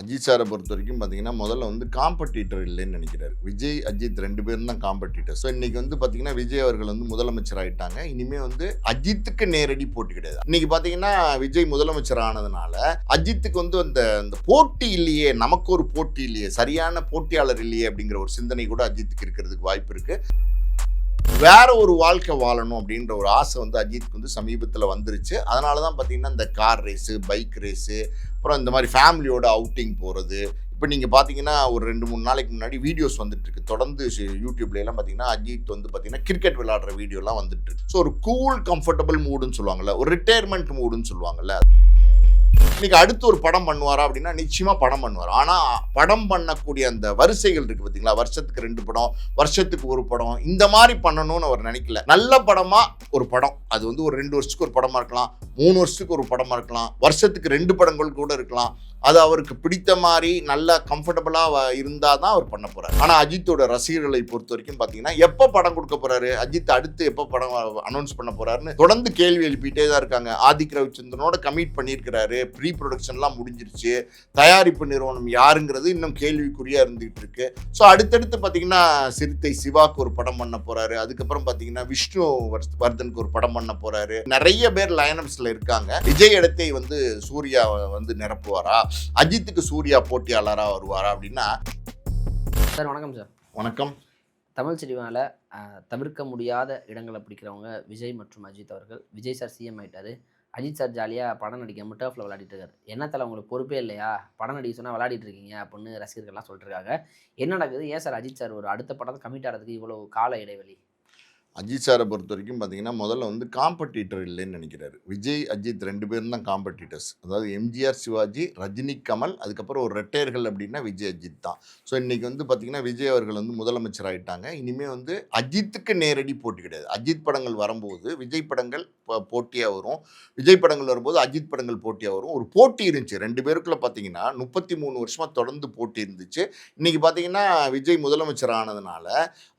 அஜித் சாரை பொறுத்த வரைக்கும் பார்த்தீங்கன்னா, முதல்ல வந்து காம்படிட்டர் இல்லைன்னு நெனைக்கிறாரு. விஜய், அஜித் 2 பேரும் தான் காம்படிட்டர். ஸோ இன்னைக்கு வந்து பார்த்தீங்கன்னா, விஜய் அவர்கள் வந்து முதலமைச்சர் ஆயிட்டாங்க. இனிமே வந்து அஜித்துக்கு நேரடி போட்டி கிடையாது. இன்னைக்கு பார்த்தீங்கன்னா, விஜய் முதலமைச்சர் ஆனதுனால, அஜித்துக்கு வந்து அந்த அந்த போட்டி இல்லையே, நமக்கு ஒரு போட்டி இல்லையே, சரியான போட்டியாளர் இல்லையே அப்படிங்கிற ஒரு சிந்தனை கூட அஜித்துக்கு இருக்கிறதுக்கு வாய்ப்பு இருக்கு. வேற ஒரு வாழ்க்கை வாழணும் அப்படின்ற ஒரு ஆசை வந்து அஜித்துக்கு வந்து சமீபத்தில் வந்துருச்சு. அதனால தான் பார்த்தீங்கன்னா, இந்த கார் ரேஸு, பைக் ரேஸு, அப்புறம் இந்த மாதிரி ஃபேமிலியோட அவுட்டிங் போகிறது. இப்போ நீங்கள் பார்த்தீங்கன்னா, ஒரு 2, 3 நாளைக்கு முன்னாடி வீடியோஸ் வந்துட்டுருக்கு. தொடர்ந்து யூடியூப்லலாம் பார்த்தீங்கன்னா, அஜித் வந்து பார்த்தீங்கன்னா, கிரிக்கெட் விளையாடுற வீடியோலாம் வந்துட்டுருக்கு. ஸோ ஒரு கூல், கம்ஃபர்டபுள் மூடுன்னு சொல்லுவாங்கல்ல, ஒரு ரிட்டையர்மெண்ட் மூடுன்னு சொல்லுவாங்கல்ல. இன்னைக்கு அடுத்து ஒரு படம் பண்ணுவாரா அப்படின்னா நிச்சயமா படம் பண்ணுவார். ஆனா படம் பண்ணக்கூடிய அந்த வரிசைகள் இருக்கு பார்த்தீங்களா, வருஷத்துக்கு 2 படம், வருஷத்துக்கு 1 படம், இந்த மாதிரி பண்ணணும்னு அவர் நினைக்கல. நல்ல படமா ஒரு படம், அது வந்து ஒரு 2 வருஷத்துக்கு ஒரு படமா இருக்கலாம், 3 வருஷத்துக்கு ஒரு படமா இருக்கலாம், வருஷத்துக்கு 2 படங்கள் கூட இருக்கலாம். அது அவருக்கு பிடித்த மாதிரி நல்லா கம்ஃபர்டபுளா இருந்தால் தான் அவர் பண்ண போறாரு. ஆனா அஜித்தோட ரசிகர்களை பொறுத்த வரைக்கும் பார்த்தீங்கன்னா, எப்போ படம் கொடுக்க போறாரு, அஜித் அடுத்து எப்போ படம் அனௌன்ஸ் பண்ண போறாருன்னு தொடர்ந்து கேள்வி எழுப்பிட்டே தான் இருக்காங்க. ஆதிக் ரவிச்சந்திரனோட கமிட் பண்ணியிருக்கிறாரு, ப்ரீ ப்ரொடக்ஷன்லாம் முடிஞ்சிருச்சு, தயாரிப்பு நிறுவனம் யாருங்கிறது இன்னும் கேள்விக்குறியா இருந்துகிட்டு இருக்கு. ஸோ அடுத்தடுத்து பார்த்தீங்கன்னா, சிறுத்தை சிவாக்கு ஒரு படம் பண்ண போறாரு, அதுக்கப்புறம் பார்த்தீங்கன்னா விஷ்ணு வர்தனுக்கு ஒரு படம் பண்ண போறாரு. நிறைய பேர் லைனப்ஸ்ல இருக்காங்க. விஜய் இடத்தை வந்து சூர்யா வந்து நிரப்புவாரா, அஜித்துக்கு சூர்யா போட்டியாளரா வருவாரா அப்படின்னா. சார் வணக்கம் சார். வணக்கம். தமிழ் சினிமாவில் தவிர்க்க முடியாத இடங்களை பிடிக்கிறவங்க விஜய் மற்றும் அஜித் அவர்கள். விஜய் சார் சிஎம் ஆகிட்டாரு, அஜித் சார் ஜாலியாக படம் நடிக்காம டர்ஃபில் விளையாடிட்டு இருக்காரு. என்னத்தில் உங்களுக்கு பொறுப்பே இல்லையா, படம் நடிக்க சொன்னால் விளையாடிட்டு இருக்கீங்க அப்படின்னு ரசிகர்கள்லாம் சொல்லிட்டு இருக்காங்க. என்ன நடக்குது, ஏன் சார் அஜித் சார் ஒரு அடுத்த படம் கமிட் ஆகிறதுக்கு இவ்வளோ கால இடைவெளி? அஜித் சாரை பொறுத்த வரைக்கும் பார்த்தீங்கன்னா, முதல்ல வந்து காம்படிட்டர் இல்லைன்னு நினைக்கிறாரு. விஜய், அஜித் 2 பேரும் தான் காம்படிட்டர்ஸ். அதாவது எம்ஜிஆர், சிவாஜி, ரஜினி, கமல், அதுக்கப்புறம் ஒரு ரெட்டையர்கள் அப்படின்னா விஜய், அஜித் தான். ஸோ இன்னைக்கு வந்து பார்த்தீங்கன்னா, விஜய் அவர்கள் வந்து முதலமைச்சர் ஆயிட்டாங்க. இனிமேல் வந்து அஜித்துக்கு நேரடி போட்டி கிடையாது. அஜித் படங்கள் வரும்போது விஜய் படங்கள் போட்டியாக வரும், விஜய் படங்கள் வரும்போது அஜித் படங்கள் போட்டியாக வரும். ஒரு போட்டி இருந்துச்சு 2 பேருக்குள்ள. பார்த்தீங்கன்னா 33 வருஷமாக தொடர்ந்து போட்டி இருந்துச்சு. இன்னைக்கு பார்த்தீங்கன்னா, விஜய் முதலமைச்சர் ஆனதுனால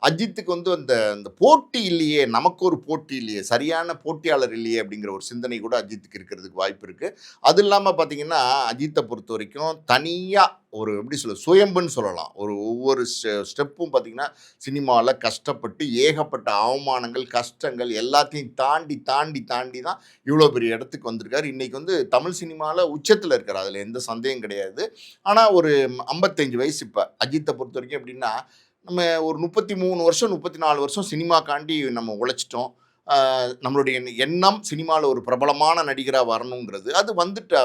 அஜித்துக்கு வந்து அந்த அந்த போட்டி இல்லையே, நமக்கு ஒரு போட்டி இல்லையே, சரியான போட்டியாளர் இல்லையே அப்படிங்கிற ஒரு சிந்தனை கூட அஜித்துக்கு இருக்கிறதுக்கு வாய்ப்பு இருக்கு. அது இல்லாமல் பார்த்தீங்கன்னா, அஜித்தை பொறுத்த வரைக்கும் தனியாக ஒரு எப்படி சொல்ல, சுயம்புன்னு சொல்லலாம். ஒவ்வொரு ஸ்டெப்பும் பார்த்தீங்கன்னா, சினிமாவில் கஷ்டப்பட்டு ஏகப்பட்ட அவமானங்கள், கஷ்டங்கள் எல்லாத்தையும் தாண்டி தாண்டி தாண்டி தான் இவ்வளோ பெரிய இடத்துக்கு வந்திருக்காரு. இன்னைக்கு வந்து தமிழ் சினிமாவில் உச்சத்தில் இருக்கார், அதில் எந்த சந்தேகம் கிடையாது. ஆனால் ஒரு 55 வயசு இப்போ அஜித்தை பொறுத்த வரைக்கும் எப்படின்னா, நம்ம ஒரு 33 வருஷம் 34 வருஷம் சினிமாக்காண்டி நம்ம உழைச்சிட்டோம். நம்மளுடைய எண்ணம் சினிமாவில் ஒரு பிரபலமான நடிகராக வரணுங்கிறது, அது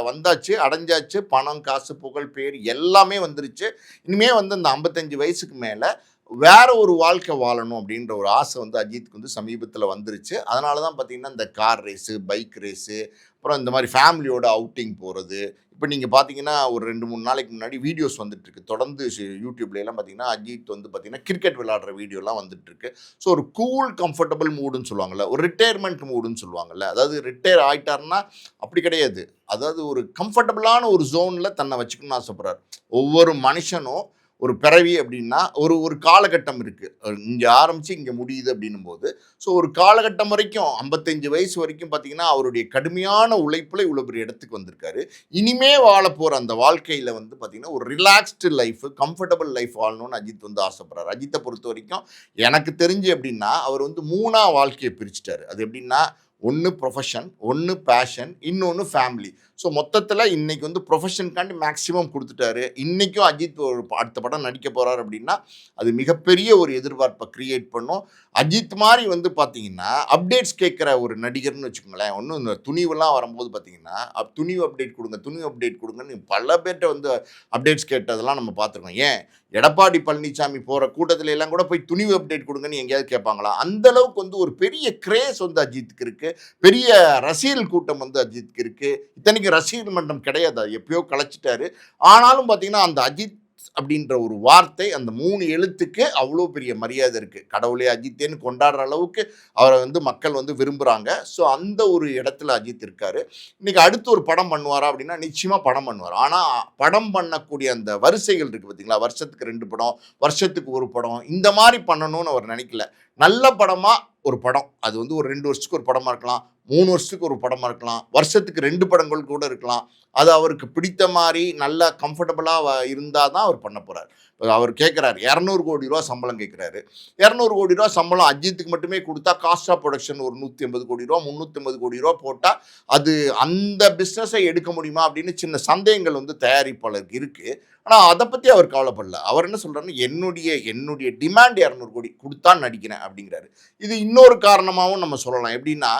வந்தாச்சு, அடைஞ்சாச்சு. பணம், காசு, புகழ், பேர் எல்லாமே வந்துருச்சு. இனிமேல் வந்து அந்த 55 வயசுக்கு மேலே வேற ஒரு வாழ்க்கை வாழணும் அப்படின்ற ஒரு ஆசை வந்து அஜித்துக்கு வந்து சமீபத்தில் வந்துருச்சு. அதனால தான் பார்த்தீங்கன்னா, இந்த கார் ரேஸு, பைக் ரேஸு, அப்புறம் இந்த மாதிரி ஃபேமிலியோட அவுட்டிங் போகிறது. இப்போ நீங்கள் பார்த்தீங்கன்னா, ஒரு 2, 3 நாளைக்கு முன்னாடி வீடியோஸ் வந்துட்டுருக்கு. தொடர்ந்து யூடியூப்லலாம் பார்த்தீங்கன்னா, அஜித் வந்து பார்த்தீங்கன்னா, கிரிக்கெட் விளையாடுற வீடியோலாம் வந்துட்டுருக்கு. ஸோ ஒரு கூல், கம்ஃபர்டபுள் மூடுன்னு சொல்லுவாங்கள்ல, ஒரு ரிட்டையர்மெண்ட் மூடுன்னு சொல்லுவாங்கள்ல. அதாவது ரிட்டையர் ஆகிட்டாருன்னா அப்படி கிடையாது. அதாவது ஒரு கம்ஃபர்டபுளான ஒரு ஜோனில் தன்னை வச்சுக்கணும்னு ஆசைப்படுறாரு. ஒவ்வொரு மனுஷனும் ஒரு பிறவி அப்படின்னா ஒரு ஒரு காலகட்டம் இருக்குது. இங்கே ஆரம்பித்து இங்கே முடியுது அப்படின்னும் போது, ஸோ ஒரு காலகட்டம் வரைக்கும் 55 வயசு வரைக்கும் பார்த்தீங்கன்னா, அவருடைய கடுமையான உழைப்பில் இவ்வளோ பெரிய இடத்துக்கு வந்திருக்காரு. இனிமே வாழ போகிற அந்த வாழ்க்கையில் வந்து பார்த்தீங்கன்னா, ஒரு ரிலாக்ஸ்டு லைஃப், கம்ஃபர்டபுள் லைஃப் வாழணும்னு அஜித் வந்து ஆசைப்படுறாரு. அஜித்தை பொறுத்த வரைக்கும் எனக்கு தெரிஞ்சு எப்படின்னா, அவர் வந்து 3ஆ வாழ்க்கையை பிரிச்சுட்டாரு. அது எப்படின்னா, ஒன்று ப்ரொஃபஷன், ஒன்று பேஷன், இன்னொன்று ஃபேமிலி. ஸோ மொத்தத்தில் இன்றைக்கி வந்து ப்ரொஃபஷனுக்காண்டி மேக்ஸிமம் கொடுத்துட்டாரு. இன்றைக்கும் அஜித் ஒரு அடுத்த படம் நடிக்க போகிறார் அப்படின்னா, அது மிகப்பெரிய ஒரு எதிர்பார்ப்பை க்ரியேட் பண்ணும். அஜித் மாதிரி வந்து பார்த்தீங்கன்னா, அப்டேட்ஸ் கேட்குற ஒரு நடிகர்னு வச்சுக்கோங்களேன். ஒன்றும் இந்த துணிவுலாம் வரும்போது பார்த்தீங்கன்னா, துணிவு அப்டேட் கொடுங்க, துணிவு அப்டேட் கொடுங்கன்னு பல பேர்கிட்ட வந்து அப்டேட்ஸ் கேட்டதெல்லாம் நம்ம பார்த்துருக்கோம். ஏன் எடப்பாடி பழனிசாமி போகிற கூட்டத்தில் எல்லாம் கூட போய் துணிவு அப்டேட் கொடுங்கன்னு எங்கேயாவது கேட்பாங்களா? அந்தளவுக்கு வந்து ஒரு பெரிய கிரேஸ் வந்து அஜித்துக்கு இருக்குது. பெரிய ரசிகர்கள் கூட்டம் வந்து அஜித்துக்கு இருக்குது. இத்தனைக்கு ரசிகர் மன்றம் கிடையாது, அது எப்பயோ கலைச்சிட்டாரு. ஆனாலும் பார்த்தீங்கன்னா, அந்த அஜித் அப்படின்ற ஒரு வார்த்தை, அந்த 3 எழுத்துக்கு அவ்வளோ பெரிய மரியாதை இருக்குது. கடவுளே அஜித்தேன்னு கொண்டாடுற அளவுக்கு அவரை வந்து மக்கள் வந்து விரும்புகிறாங்க. ஸோ அந்த ஒரு இடத்துல அஜித் இருக்கார். இன்றைக்கி அடுத்து ஒரு படம் பண்ணுவாரா அப்படின்னா நிச்சயமாக படம் பண்ணுவார். ஆனால் படம் பண்ணக்கூடிய அந்த வரிசைகள் இருக்குது பார்த்தீங்களா, வருஷத்துக்கு 2 படம், வருஷத்துக்கு 1 படம், இந்த மாதிரி பண்ணணும்னு அவர் நினைக்கல. நல்ல படமாக ஒரு படம். அது வந்து ஒரு 2 வருஷத்துக்கு ஒரு படமா இருக்கலாம். 3 வருஷத்துக்கு ஒரு படமா இருக்கலாம். வருஷத்துக்கு 2 படங்கள் கூட இருக்கலாம். அது அவருக்கு பிடித்த மாரி நல்லா கம்ஃபர்டபுளா இருந்தா தான் அவர் பண்ண போறாரு. அவர் கேட்கிறாரு ரூ. 200 கோடி சம்பளம் கேட்கிறாரு. ரூ. 200 கோடி சம்பளம் அஜித்துக்கு மட்டுமே குடுத்தா காஸ்ட் ஆஃப் புரொடக்ஷன் ஒரு ரூ. 180 கோடி, ரூ. 350 கோடி போட்டா, அது அந்த பிசினஸை எடுக்க முடியுமா அப்படின்னு சின்ன சந்தேகங்கள் வந்து தயாரிப்பாளருக்கு இருக்கு. ஆனா அத பத்தி அவர் கவலைப்படல. அவர் என்ன சொல்றாருன்னா, என்னுடைய டிமாண்ட் 200 கோடி குடுத்தா நடிக்கிறேன் அப்படிங்கிறாரு. இது இன்னொரு காரணமாவும் நம்ம சொல்லலாம். எப்படின்னா,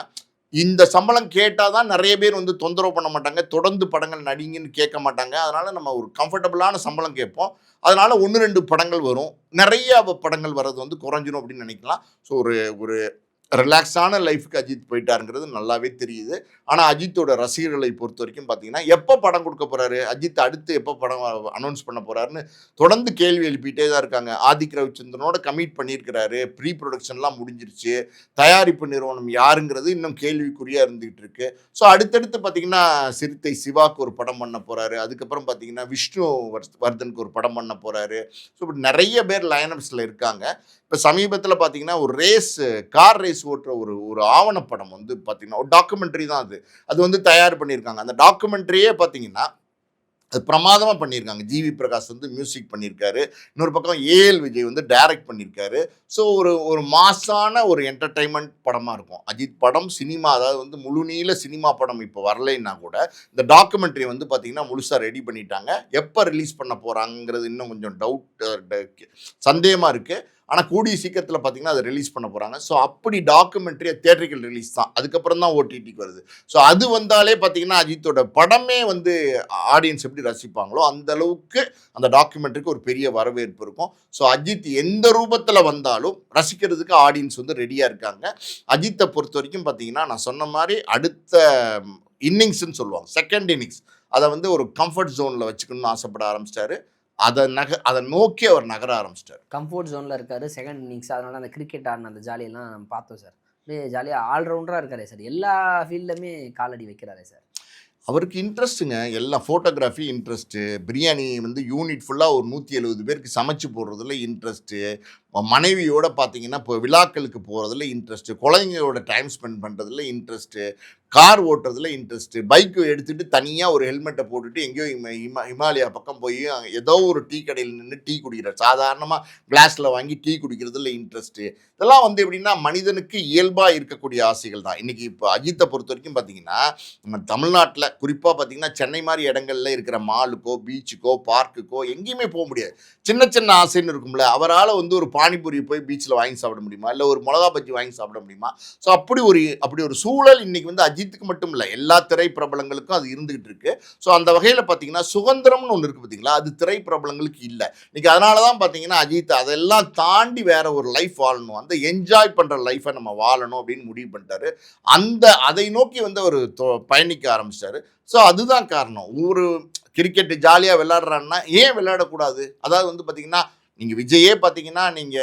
இந்த சம்பளம் கேட்டா தான் நெறைய பேர் வந்து தொந்தரவு பண்ண மாட்டாங்க. தொடர்ந்து படங்கள் நடிங்கன்னு கேட்க மாட்டாங்க. அதனால நம்ம ஒரு கம்ஃபர்டபுளான சம்பளம் கேட்போம். அதனால 1, 2 படங்கள் வரும். நெறைய படங்கள் வர்றது வந்து குறைஞ்சிரும் அப்படின்னு நினைக்கலாம். ஸோ ஒரு ஒரு ரிலாக்ஸான லைஃப்க்கு அஜித் போயிட்டாருங்கிறது நல்லாவே தெரியுது. ஆனா அஜித்தோட ரசிகர்களை பொறுத்தவரைக்கும் பார்த்தீங்கன்னா, எப்ப படம் குடுக்க போறாரு? அஜித் அடுத்து எப்ப படம் அனவுன்ஸ் பண்ண போறாருன்னு தொடர்ந்து கேள்வி எழுப்பிட்டே தான் இருக்காங்க. ஆதிக் ரவிச்சந்திரனோட கமிட் பண்ணியிருக்கிறாரு. ப்ரீ புரொடக்ஷன்லாம் முடிஞ்சிருச்சு. தயாரிப்பு நிறுவனம் யாருங்கிறது இன்னும் கேள்விக்குறியா இருந்துகிட்டு இருக்கு. ஸோ அடுத்தடுத்து பார்த்தீங்கன்னா, சிறுத்தை சிவாக்கு ஒரு படம் பண்ண போறாரு. அதுக்கப்புறம் பார்த்தீங்கன்னா, விஷ்ணு வர்தனுக்கு ஒரு படம் பண்ண போறாரு. ஸோ இப்படி நெறைய பேர் லைனப்ஸ்ல இருக்காங்க. இப்ப சமீபத்தில பார்த்தீங்கன்னா, ஒரு கார் ரேஸ் ஓட்டுற ஒரு ஒரு ஆவணப்படம் வந்து பார்த்தீங்கன்னா, ஒரு டாக்குமெண்ட்ரி தான் அது. அது வந்து தயார் பண்ணியிருக்காங்க. அந்த டாக்குமெண்ட்ரியே பார்த்தீங்கன்னா, அது பிரமாதமா பண்ணியிருக்காங்க. ஜிவி பிரகாஷ் வந்து மியூசிக் பண்ணியிருக்காரு. இன்னொரு பக்கம் ஏஎல் விஜய் வந்து டைரக்ட் பண்ணியிருக்காரு. ஸோ ஒரு ஒரு மாஸான ஒரு என்டர்டெயின்மென்ட் படமா இருக்கும். அஜித் படம் சினிமா, அதாவது வந்து முழுநீள சினிமா படம் இப்போ வரலைன்னா கூட, இந்த டாக்குமெண்ட்ரி வந்து பார்த்தீங்கன்னா, முழுசா ரெடி பண்ணிட்டாங்க. எப்ப ரிலீஸ் பண்ண போறாங்கங்கிறது இன்னும் கொஞ்சம் சந்தேகமா இருக்கு. ஆனா கூடிய சீக்கிரத்தில பார்த்தீங்கன்னா, அத ரிலீஸ் பண்ண போறாங்க. ஸோ அப்படி டாக்குமெண்ட்ரி தியேட்ரிக்கல் ரிலீஸ் தான். அதுக்கப்புறம் தான் ஓடிடிக்கு வருது. ஸோ அது வந்தாலே பார்த்தீங்கன்னா, அஜித்தோட படமே வந்து ஆடியன்ஸ் எப்படி ரசிப்பாங்களோ, அந்த அளவுக்கு அந்த டாக்குமெண்ட்ரிக்கு ஒரு பெரிய வரவேற்பு இருக்கும். ஸோ அஜித் எந்த ரூபத்தில வந்தாலும் ரசிக்கிறதுக்கு ஆடியன்ஸ் வந்து ரெடியா இருக்காங்க. அஜித்த பொறுத்தவரைக்கும் பார்த்தீங்கன்னா, நான் சொன்ன மாரி அடுத்த இன்னிங்ஸ்ன்னு சொல்லுவாங்க. Second innings. அத வந்து ஒரு கம்ஃபர்ட் ஜோன்ல வச்சுக்கணும்னு ஆசைப்பட ஆரம்பிச்சுட்டாரு. அத நோக்கி அவர் நகர ஆரம்பிச்சுட்டாரு. கம்ஃபோர்ட் ஜோன்ல இருக்காரு. Second innings. அதனால அந்த கிரிக்கெட் ஆடின அந்த ஜாலியெல்லாம் நம்ம பார்த்தோம் சார். அப்படியே ஜாலியா ஆல்ரவுண்டரா இருக்காரே சார். எல்லா ஃபீல்ட்லயுமே காலடி வைக்கிறாரே சார். அவருக்கு இன்ட்ரெஸ்ட்டுங்க. எல்லாம் ஃபோட்டோகிராஃபி இன்ட்ரெஸ்ட்டு. பிரியாணி வந்து யூனிட் ஃபுல்லா ஒரு 170 பேருக்கு சமைச்சு போடுறதுல இன்ட்ரெஸ்ட்டு. மனைவியோட பார்த்தீங்கன்னா, இப்போ விழாக்களுக்கு போறதுல இன்ட்ரெஸ்ட்டு. குழந்தைங்களோட டைம் ஸ்பெண்ட் பண்றதுல இன்ட்ரெஸ்ட்டு. கார் ஓட்டுறதுல இன்ட்ரெஸ்ட்டு. பைக் எடுத்துட்டு தனியா ஒரு ஹெல்மெட்ட போட்டுட்டு எங்கேயோ ஹிமாலயா பக்கம் போய் ஏதோ ஒரு டீ கடையில நின்னு டீ குடிக்கிறார். சாதாரணமா கிளாஸ்ல வாங்கி டீ குடிக்கிறதுல இன்ட்ரெஸ்ட்டு. இதெல்லாம் வந்து எப்படின்னா, மனிதனுக்கு இயல்பா இருக்கக்கூடிய ஆசைகள் தான். இன்னைக்கு இப்போ அஜித்த பொறுத்தவரைக்கும் பார்த்தீங்கன்னா, நம்ம தமிழ்நாட்ல குறிப்பா பார்த்தீங்கன்னா, சென்னை மாரி இடங்கள்ல இருக்கிற மாலுக்கோ, பீச்சுக்கோ, பார்க்குக்கோ எங்கேயுமே போ முடியாது. சின்ன சின்ன ஆசைன்னு இருக்கும்ல. அவரால வந்து ஒரு பானிபூரி போய் பீச்ல வாங்கி சாப்பிட முடியுமா? இல்ல ஒரு மொளகா பஜ்ஜி வாங்கி சாப்பிட முடியுமா? ஸோ அப்படி ஒரு சூழல் இன்னைக்கு வந்து அஜித்துக்கு மட்டும் இல்ல. எல்லா திரைப்பிரபலங்களுக்கும் அது இருந்துகிட்டு இருக்கு. ஸோ அந்த வகையில பார்த்தீங்கன்னா, சுதந்திரம்னு ஒண்ணு இருக்கு பார்த்தீங்களா? அது திரைப்பிரபலங்களுக்கு இல்ல. இன்னைக்கு அதனால தான் பார்த்தீங்கன்னா, அஜித் அதெல்லாம் தாண்டி வேற ஒரு லைஃப் வாழணும். அந்த என்ஜாய் பண்ற லைஃப நம்ம வாழணும் அப்படின்னு முடிவு பண்ணிட்டாரு. அதை நோக்கி வந்து அவரு பயணிக்க ஆரம்பிச்சாரு. ஸோ அதுதான் காரணம். ஒரு கிரிக்கெட் ஜாலியா விளையாடுறான்னா, ஏன் விளையாடக்கூடாது? அதாவது வந்து பார்த்தீங்கன்னா, நீங்க விஜயே பார்த்தீங்கன்னா, நீங்க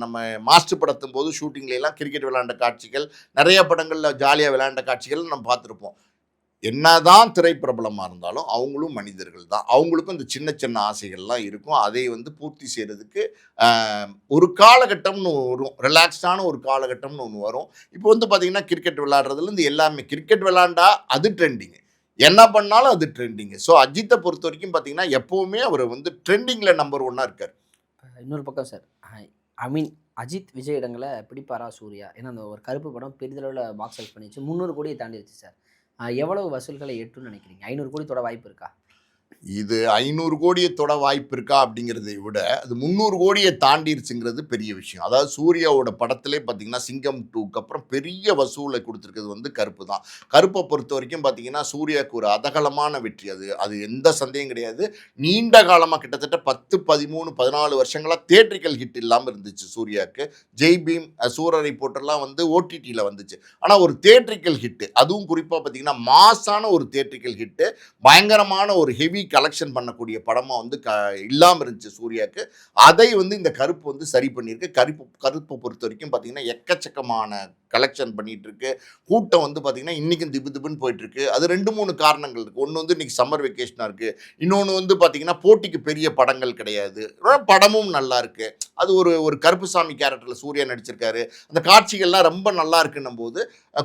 நம்ம மாஸ்டர் படத்தும்போது ஷூட்டிங்ல எல்லாம் கிரிக்கெட் விளையாண்ட காட்சிகள், நெறைய படங்கள்ல ஜாலியா விளையாண்ட காட்சிகள் நம்ம பார்த்திருப்போம். என்னதான் திரைப்பிரபலமா இருந்தாலும், அவங்களும் மனிதர்கள் தான். அவங்களுக்கும் இந்த சின்ன சின்ன ஆசைகள்லாம் இருக்கும். அதை வந்து பூர்த்தி செய்றதுக்கு அ ஒரு காலகட்டம்னு வரும். ரிலாக்ஸ்டான ஒரு காலகட்டம்னு ஒண்ணு வரும். இப்போ வந்து பார்த்தீங்கன்னா, கிரிக்கெட் விளையாடுறதுலேருந்து எல்லாமே கிரிக்கெட் விளையாண்டா அது ட்ரெண்டிங். என்ன பண்ணாலும் அது ட்ரெண்டிங். ஸோ அஜித்த பொறுத்தவரைக்கும் பார்த்தீங்கன்னா, எப்பவுமே அவரு வந்து ட்ரெண்டிங்ல நம்பர் 1 இருக்காரு. இன்னொரு பக்கம் சார், ஐ மீன் அஜித், விஜய் இடங்கள பிடிப்பாரா சூர்யா? ஏன்னா அந்த ஒரு கருப்பு படம் பெரிதளவுல பாக்ஸ் ஆஃபீஸ் பண்ணிருச்சு. 300 கோடிய தாண்டிருச்சு சார். எவ்வளவு வசூல்களை எட்டும்னு நினைக்கிறீங்க? 500 கோடி தொட வாய்ப்பு இருக்கா? இது 500 கோடிய தொட வாய்ப்பு இருக்கா அப்படிங்கிறதை விட, அது 300 கோடிய தாண்டிருச்சுங்கிறது பெரிய விஷயம். அதாவது சூர்யாவோட படத்திலே பார்த்தீங்கன்னா, சிங்கம் 2க்கு அப்புறம் பெரிய வசூலை குடுத்திருக்கிறது வந்து கருப்பு தான். கருப்ப பொறுத்தவரைக்கும் பார்த்தீங்கன்னா, சூர்யாவுக்கு ஒரு அதகலமான வெற்றி அது. அது எந்த சந்தேகம் கிடையாது. நீண்ட காலமா கிட்டத்தட்ட 10, 13, 14 வருஷங்களா தியேட்ரிக்கல் ஹிட் இல்லாம இருந்துச்சு சூர்யாவுக்கு. ஜெய் பீம், சூரரை போட்டெல்லாம் வந்து ஓடிடில வந்துச்சு. ஆனா ஒரு தியேட்ரிக்கல் ஹிட், அதுவும் குறிப்பா பார்த்தீங்கன்னா, மாஸான ஒரு தியேட்ரிக்கல் ஹிட், பயங்கரமான ஒரு ஹெவி கலெக்ஷன் பண்ணக்கூடிய படமா வந்து இல்லாம இருந்துச்சு சூர்யாவுக்கு. அதை வந்து இந்த கருப்பு வந்து சரி பண்ணியிருக்கு. கருப்பை பொறுத்த வரைக்கும் பார்த்தீங்கன்னா, எக்கச்சக்கமான கலெக்ஷன் பண்ணிட்டு இருக்கு. கூட்டம் வந்து பார்த்தீங்கன்னா இன்னைக்கும் திபு திபுன்னு போயிட்டு இருக்கு. அது 2, 3 காரணங்கள் இருக்கு. ஒண்ணு வந்து இன்னைக்கு சம்மர் வெக்கேஷனா இருக்கு. இன்னொன்னு வந்து பார்த்தீங்கன்னா போட்டிக்கு பெரிய படங்கள் கிடையாது. படமும் நல்லா இருக்கு. அது ஒரு ஒரு கருப்புசாமி கேரக்டர்ல சூர்யா நடிச்சிருக்காரு. அந்த காட்சிகள்லாம் ரொம்ப நல்லா இருக்குன்னும்போது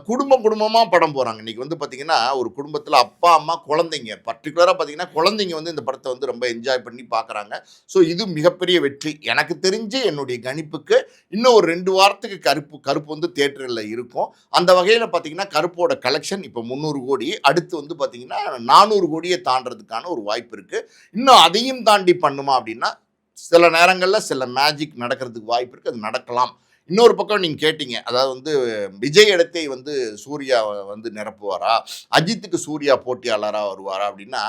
குடும்பம் குடும்பமா படம் போறாங்க. இன்னைக்கு வந்து பார்த்தீங்கன்னா ஒரு குடும்பத்துல அப்பா, அம்மா, குழந்தைங்க பர்ட்டிகுலரா பார்த்தீங்கன்னா குழந்தைங்க வந்து இந்த படத்த வந்து ரொம்ப என்ஜாய் பண்ணி பார்க்குறாங்க. ஸோ இது மிகப்பெரிய வெற்றி. எனக்கு தெரிஞ்சு என்னுடைய கணிப்புக்கு இன்னும் ஒரு 2 வாரத்துக்கு கருப்பு கருப்பு வந்து தியேட்டர்ல இருக்கும். அந்த வகையில பார்த்தீங்கன்னா, கருப்போட கலெக்ஷன் இப்ப 300 கோடி. அடுத்து வந்து பார்த்தீங்கன்னா, 400 கோடிய தாண்டுறதுக்கான ஒரு வாய்ப்பு இருக்கு. இன்னும் அதையும் தாண்டி பண்ணுமா அப்படின்னா, சில நேரங்கள்ல சில மேஜிக் நடக்கிறதுக்கு வாய்ப்பு இருக்கு. அது நடக்கலாம். இன்னொரு பக்கம் நீங்க கேட்டீங்க. அதாவது வந்து விஜய் இடத்தை வந்து சூர்யா வந்து நிரப்புவாரா? அஜித்துக்கு சூர்யா போட்டியாளரா வருவாரா? அப்படின்னா,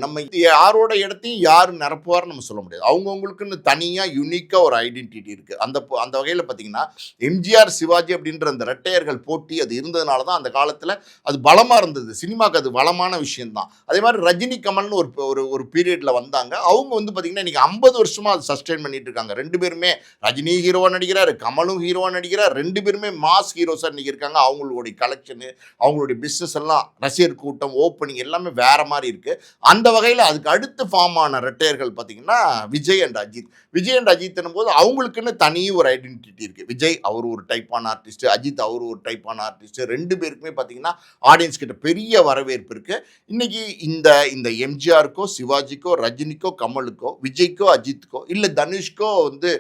நம்ம யாரோட இடத்தையும் யாரு நிரப்புவார்ன்னு நம்ம சொல்ல முடியாது. அவங்கவங்களுக்குன்னு தனியா யுனிக்கா ஒரு ஐடென்டிட்டி இருக்கு. அந்த வகையில பார்த்தீங்கன்னா, எம்ஜிஆர், சிவாஜி அப்படின்ற அந்த இரட்டையர்கள் போட்டி அது இருந்ததுனால தான் அந்த காலத்துல அது பலமா இருந்தது. சினிமாக்கு அது பலமான விஷயம் தான். அதே மாரி ரஜினி, கமல்னு ஒரு ஒரு ஒரு பீரியட்ல வந்தாங்க. அவங்க வந்து பார்த்தீங்கன்னா, இன்னைக்கு 50 வருஷமா அது சஸ்டெயின் பண்ணிட்டு இருக்காங்க. 2 பேருமே ரஜினி ஹீரோவா நடிக்கிறாரு, கமலும் ஹீரோவா நடிக்கிறார். 2 பேருமே மாஸ் ஹீரோஸா இன்னைக்கு இருக்காங்க. அவங்களுடைய கலெக்ஷனு, அவங்களுடைய பிசினஸ் எல்லாம் ரசிகர் கூட்டம், ஓப்பனிங் எல்லாமே வேற மாரி இருக்கு. அந்த வகையில அதுக்கு அடுத்து ஃபார்ம் ஆன இரட்டையர்கள் பார்த்தீங்கன்னா, விஜய் அண்ட் அஜித். விஜய் அண்ட் அஜித்ன்னும்போது அவங்களுக்குன்னு தனி ஒரு ஐடென்டிட்டி இருக்கு. விஜய் அவர் ஒரு டைப்பான ஆர்டிஸ்ட், அஜித் அவர் ஒரு டைப்பான ஆர்டிஸ்ட். 2 பேருக்குமே பார்த்தீங்கன்னா, ஆடியன்ஸ் கிட்ட பெரிய வரவேற்பு இருக்கு. இன்னைக்கு இந்த இந்த எம்ஜிஆருக்கோ, சிவாஜிக்கோ, ரஜினிக்கோ, கமலுக்கோ, விஜய்க்கோ, அஜித்துக்கோ, இல்ல தனுஷ்க்கோ வந்து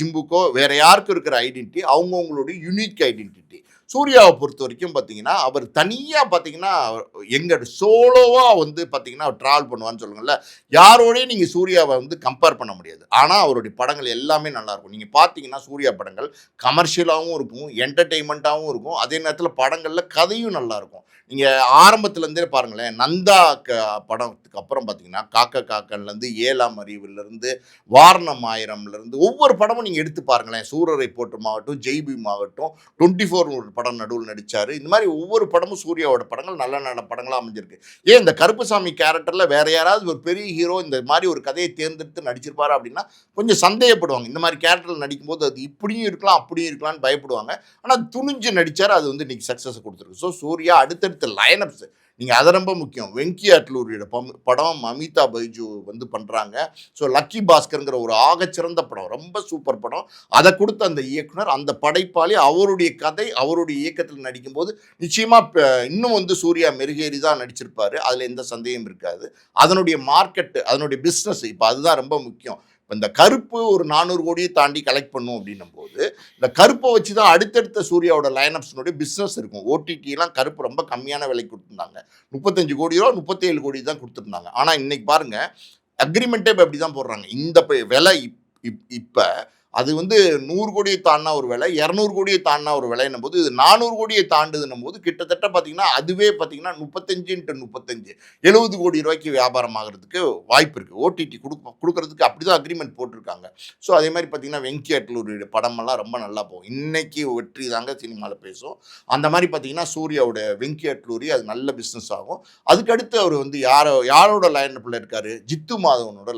சிம்புக்கோ வேற யாருக்கும் இருக்கிற ஐடென்டிட்டி அவங்கவங்களுடைய யூனிக் ஐடென்டிட்டி. சூர்யாவை பொறுத்த வரைக்கும் பார்த்தீங்கன்னா, அவர் தனியா பார்த்தீங்கன்னா, எங்க சோலோவா வந்து பார்த்தீங்கன்னா, டிராவல் பண்ணுவான்னு சொல்லுங்கள்ல. யாரோடையும் நீங்க சூர்யாவ வந்து கம்பேர் பண்ண முடியாது. ஆனா, அவருடைய படங்கள் எல்லாமே நல்லாயிருக்கும். நீங்க பார்த்தீங்கன்னா, சூர்யா படங்கள் கமர்ஷியலாவும் இருக்கும், என்டர்டெயின்மெண்ட்டாவும் இருக்கும். அதே நேரத்தில படங்கள்ல கதையும் நல்லாயிருக்கும். நீங்க ஆரம்பத்திலேருந்தே பாருங்களேன், நந்தா படத்துக்கு அப்புறம் பார்த்தீங்கன்னா, காக்க காக்கன்லேருந்து, 7ஆம் அறிவிலிருந்து, வாரணம் ஆயிரம்லேருந்து ஒவ்வொரு படமும் நீங்க எடுத்து பாருங்களேன். சூரரை போற்றுமாகட்டும், ஜெய் பீம் ஆகட்டும், 24 ஒரு படம் நடுவுல நடிச்சாரு. இந்த மாதிரி ஒவ்வொரு படமும் சூர்யாவோட படங்கள் நல்ல நல்ல படங்களா அமைஞ்சிருக்கு. ஏன் இந்த கருப்புசாமி கேரக்டர்ல வேற யாராவது ஒரு பெரிய ஹீரோ இந்த மாதிரி ஒரு கதையை தேர்ந்தெடுத்து நடிச்சிருப்பாரா அப்படின்னா கொஞ்சம் சந்தேகப்படுவாங்க. இந்த மாதிரி கேரக்டர்ல நடிக்கும்போது அது இப்படியும் இருக்கலாம், அப்படியும் இருக்கலாம்னு பயப்படுவாங்க. ஆனா துணிஞ்சு நடிச்சாரு. அது வந்து இன்னைக்கு சக்சஸ் கொடுத்துருக்கு. ஸோ சூர்யா அடுத்தடுத்த லைனப்ஸ் நீங்க அது ரொம்ப முக்கியம். வெங்கி அட்லூரியோட படம் அமிதா பைஜு வந்து பண்றாங்க. ஸோ லக்கி பாஸ்கர்ங்கிற ஒரு ஆகச்சிறந்த படம். ரொம்ப சூப்பர் படம். அதை கொடுத்த அந்த இயக்குனர், அந்த படைப்பாளி அவருடைய கதை, அவருடைய இயக்கத்தில் நடிக்கும்போது நிச்சயமா இன்னும் வந்து சூர்யா மெருகேறி தான் நடிச்சிருப்பாரு. அதுல எந்த சந்தேகம் இருக்காது. அதனுடைய மார்க்கெட், அதனுடைய பிஸ்னஸ் இப்போ அதுதான் ரொம்ப முக்கியம். இப்போ இந்த கருப்பு ஒரு 400 கோடியை தாண்டி கலெக்ட் பண்ணும் அப்படின்னும் போது இந்த கருப்பை வச்சு தான் அடுத்தடுத்த சூர்யாவோட லைனப்ஸ்னுடைய பிஸ்னஸ் இருக்கும். ஓடிடிலாம் கருப்பு ரொம்ப கம்மியான விலைக்கு கொடுத்துருந்தாங்க. 35 கோடியோ 37 கோடி தான் கொடுத்துருந்தாங்க. ஆனால் இன்னைக்கு பாருங்க அக்ரிமெண்ட்டே இப்போ அப்படி தான் போடுறாங்க. இந்த விலை இப்போ அது வந்து 100 கோடியை தாண்டினா ஒரு விலை, 200 கோடியை தாண்டினா ஒரு விலைன்னும் போது இது 400 கோடியை தாண்டுதுன்னும் போது கிட்டத்தட்ட பார்த்தீங்கன்னா அதுவே பார்த்தீங்கன்னா 35x35 70 கோடி ரூபாய்க்கு வியாபாரம் ஆகிறதுக்கு வாய்ப்பு இருக்குது. ஓடிடி கொடுக்கறதுக்கு அப்படி தான் அக்ரிமெண்ட் போட்டிருக்காங்க. ஸோ அதே மாதிரி பார்த்தீங்கன்னா வெங்கி அட்லூரியோட படமெல்லாம் ரொம்ப நல்லா போகும். இன்னைக்கு வெற்றி தாங்க சினிமாவில் பேசும். அந்த மாதிரி பார்த்தீங்கன்னா சூர்யாவோட வெங்கி அட்லூரி அது நல்ல பிஸ்னஸ் ஆகும். அதுக்கடுத்து அவர் வந்து யாரோட லைனப்பில் இருக்காரு? ஜித்து மாதவனோட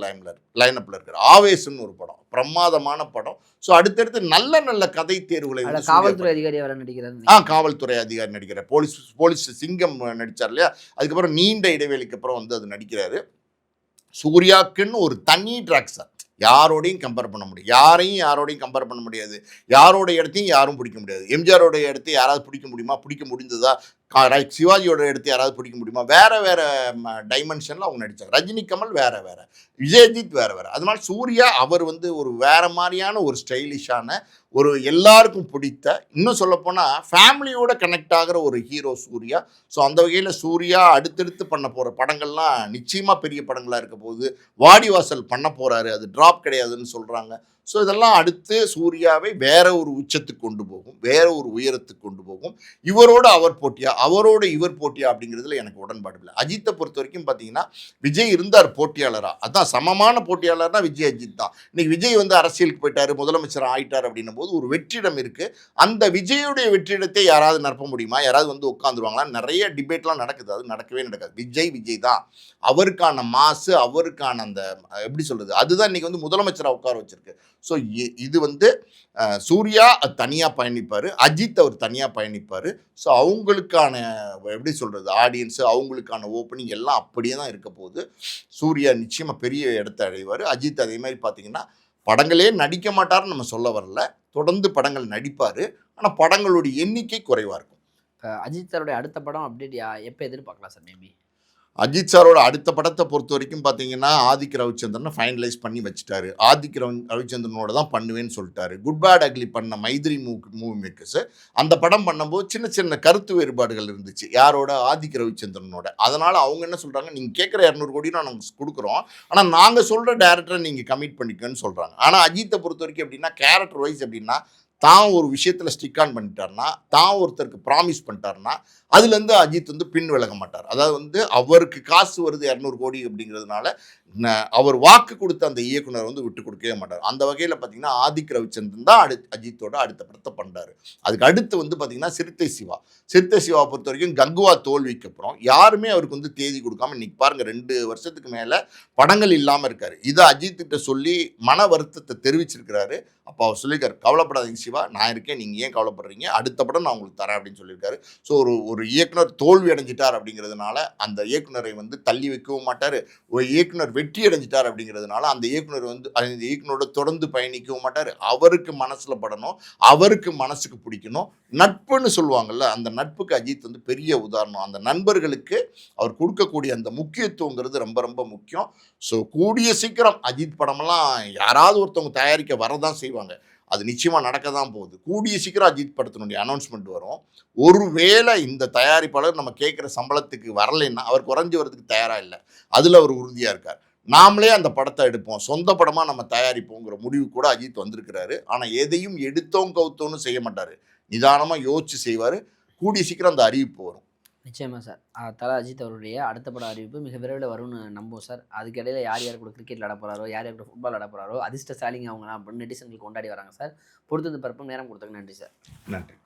லைனப்பில் இருக்காரு. ஆவேசம்னு ஒரு படம், பிரமாதமான படம். ஸோ அடுத்தடுத்து நல்ல நல்ல கதை தேர்வுகளை காவல்துறை அதிகாரி அவர் நடிக்கிறார். காவல்துறை அதிகாரி நடிக்கிறார். போலீஸ் சிங்கம் நடிச்சார் இல்லையா? அதுக்கப்புறம் நீண்ட இடைவெளிக்கு அப்புறம் வந்து அது நடிக்கிறாரு. சூர்யாக்குன்னு ஒரு தனி ட்ராக் சார். யாரோடையும் கம்பேர் பண்ண முடியும். யாரோடையும் கம்பேர் பண்ண முடியாது. யாரோட இடத்தையும் யாரும் பிடிக்க முடியாது. எம்ஜிஆரோட இடத்தை யாராவது பிடிக்க முடியுமா? பிடிக்க முடிந்ததா? சிவாஜியோட எடுத்து யாராவது பிடிக்க முடியுமா? வேற வேற டைமென்ஷன்ல அவங்க நடிச்சாங்க. ரஜினி, கமல் வேற வேற, விஜயஜித் வேற வேற. அது மாதிரி சூர்யா அவர் வந்து ஒரு வேற மாதிரியான ஒரு ஸ்டைலிஷான ஒரு எல்லாருக்கும் பிடித்த, இன்னும் சொல்லப்போனால் ஃபேமிலியோட கனெக்ட் ஆகிற ஒரு ஹீரோ சூர்யா. ஸோ அந்த வகையில் சூர்யா அடுத்தடுத்து பண்ண போகிற படங்கள்லாம் நிச்சயமாக பெரிய படங்களாக இருக்க போகுது. வாடிவாசல் பண்ண போகிறாரு, அது ட்ராப் கிடையாதுன்னு சொல்கிறாங்க. ஸோ இதெல்லாம் அடுத்து சூர்யாவை வேற ஒரு உச்சத்துக்கு கொண்டு போகும், வேற ஒரு உயரத்துக்கு கொண்டு போகும். இவரோட அவர் போட்டியா, அவரோட இவர் போட்டியா அப்படிங்கிறதுல எனக்கு உடன்பாடு இல்லை. அஜித்தை பொறுத்த வரைக்கும் பார்த்தீங்கன்னா விஜய் இருந்தார் போட்டியாளராக. அதான் சமமான போட்டியாளர்னா விஜய் அஜித் தான். இன்னைக்கு விஜய் வந்து அரசியலுக்கு போயிட்டாரு, முதலமைச்சர் ஆயிட்டார் அப்படின்னும் போது ஒரு வெற்றிடம் இருக்குது. அந்த விஜயுடைய வெற்றிடத்தை யாராவது நிரப்ப முடியுமா? யாராவது வந்து உட்காந்துருவாங்களா? நிறைய டிபேட்லாம் நடக்குது. அது நடக்கவே நடக்காது. விஜய் தான். அவருக்கான மாசு, அவருக்கான அந்த எப்படி சொல்கிறது, அதுதான் இன்னைக்கு வந்து முதலமைச்சராக உட்கார வச்சிருக்கு. ஸோ இது வந்து சூர்யா தனியாக பயணிப்பார், அஜித் அவர் தனியாக பயணிப்பார். ஸோ அவங்களுக்கான எப்படி சொல்கிறது, ஆடியன்ஸு அவங்களுக்கான ஓப்பனிங் எல்லாம் அப்படியே தான் இருக்க போகுது. சூர்யா நிச்சயமாக பெரிய இடத்த அடைவார். அஜித் அதே மாதிரி பார்த்தீங்கன்னா படங்களே நடிக்க மாட்டார்னு நம்ம சொல்ல வரல, தொடர்ந்து படங்கள் நடிப்பார். ஆனால் படங்களுடைய எண்ணிக்கை குறைவாக இருக்கும். அஜித் சாருடைய அடுத்த படம் அப்டேட் எப்போ எதிர்பார்க்கலாம் சார் மேபி? அஜித் சாரோட அடுத்த படத்தை பொறுத்த வரைக்கும் பார்த்தீங்கன்னா ஆதிக் ரவிச்சந்திரனை ஃபைனலைஸ் பண்ணி வச்சுட்டாரு. ஆதிக் ரவிச்சந்திரனோட தான் பண்ணுவேன்னு சொல்லிட்டாரு. குட் பேட் அக்லி பண்ண மைத்ரி மூவி மேக்கர்ஸ் அந்த படம் பண்ணும்போது சின்ன சின்ன கருத்து வேறுபாடுகள் இருந்துச்சு. யாரோட? ஆதிக் ரவிச்சந்திரனோட. அதனால் அவங்க என்ன சொல்கிறாங்க, நீங்கள் கேட்குற 200 கோடி நாங்கள் கொடுக்குறோம், ஆனால் நாங்கள் சொல்கிற டேரக்டரை நீங்கள் கமிட் பண்ணிக்கன்னு சொல்கிறாங்க. ஆனால் அஜித்தை பொறுத்த வரைக்கும் எப்படின்னா கேரக்டர் வைஸ் எப்படின்னா தான் ஒரு விஷயத்தில் ஸ்டிக் ஆன் பண்ணிட்டார்னா, தான் ஒருத்தருக்கு ப்ராமிஸ் பண்ணிட்டார்னா அதுலேருந்து அஜித் வந்து பின் விலக மாட்டார். அதாவது வந்து அவருக்கு காசு வருது 200 கோடி அப்படிங்கிறதுனால அவர் வாக்கு கொடுத்த அந்த இயக்குனர் வந்து விட்டு கொடுக்கவே மாட்டார். அந்த வகையில் பார்த்தீங்கன்னா ஆதிக் ரவிச்சந்திரன் தான் அஜித்தோட அடுத்த படத்தை பண்ணுறாரு. அதுக்கு அடுத்து வந்து பார்த்தீங்கன்னா சிறுத்தை சிவா. சிறுத்தை சிவாவை பொறுத்த வரைக்கும் கங்குவா தோல்விக்கு அப்புறம் யாருமே அவருக்கு வந்து தேதி கொடுக்காம இன்னைக்கு பாருங்கள் 2 வருஷத்துக்கு மேலே படங்கள் இல்லாமல் இருக்கார். இதை அஜித் கிட்ட சொல்லி மன வருத்தத்தை தெரிவிச்சிருக்கிறாரு. அப்போ அவர் சொல்லியிருக்காரு, கவலைப்படாதீங்க சிவா, நான் இருக்கேன், நீங்கள் ஏன் கவலைப்படுறீங்க, அடுத்த படம் நான் உங்களுக்கு தரேன் அப்படின்னு சொல்லியிருக்காரு. ஸோ ஒரு இயக்குனர் தோல்வி அடைஞ்சிட்டார் அப்படிங்கிறதுனால அந்த இயக்குனரை வந்து தள்ளி வைக்கவும் மாட்டார். ஒரு இயக்குனர் வெற்றி அடைஞ்சிட்டார் அப்படிங்கிறதுனால அந்த இயக்குனர் வந்து அந்த இயக்குனரோட தொடர்ந்து பயணிக்கவும் மாட்டார். அவருக்கு மனசில் படணும், அவருக்கு மனசுக்கு பிடிக்கணும். நட்புன்னு சொல்லுவாங்கல்ல, அந்த நட்புக்கு அஜித் வந்து பெரிய உதாரணம். அந்த நண்பர்களுக்கு அவர் கொடுக்கக்கூடிய அந்த முக்கியத்துவங்கிறது ரொம்ப ரொம்ப முக்கியம். ஸோ கூடிய சீக்கிரம் அஜித் படமெல்லாம் யாராவது ஒருத்தவங்க தயாரிக்க வரதான் செய்வாங்க. அது நிச்சயமாக நடக்க தான் போகுது. கூடிய சீக்கிரம் அஜித் படத்தினுடைய அனௌன்ஸ்மெண்ட் வரும். ஒருவேளை இந்த தயாரிப்பாளர் நம்ம கேட்குற சம்பளத்துக்கு வரலைன்னா அவர் குறைஞ்சி வரதுக்கு தயாராக இல்லை, அதில் அவர் உறுதியாக இருக்கார். நாமளே அந்த படத்தை எடுப்போம், சொந்த படமாக நம்ம தயாரிப்போங்கிற முடிவு கூட அஜித் வந்திருக்கிறாரு. ஆனால் எதையும் எடுத்தோம் கவுத்தோன்னு செய்ய மாட்டார், நிதானமாக யோசிச்சு செய்வார். கூடிய சீக்கிரம் அந்த அறிவிப்பு வரும். நிச்சயமா சார். தல அஜித் அவருடைய அடுத்த பட அறிவிப்பு மிக விரைவில் வரும்னு நம்புவோம் சார். அதுக்கு இடையில யார் யார் கூட கிரிக்கெட் விளையாட போகிறாரோ, யார் யார் கூட ஃபுட்பால் விளையாட போகிறாரோ, அதிர்ஷ்டசாலிங்க அவங்க அப்படின்னு நெட்டிசன்கள் கொண்டாடி வராங்க சார். பொறுத்து பார்ப்போம். நேரம் கொடுத்ததுக்கு நன்றி சார். நன்றி.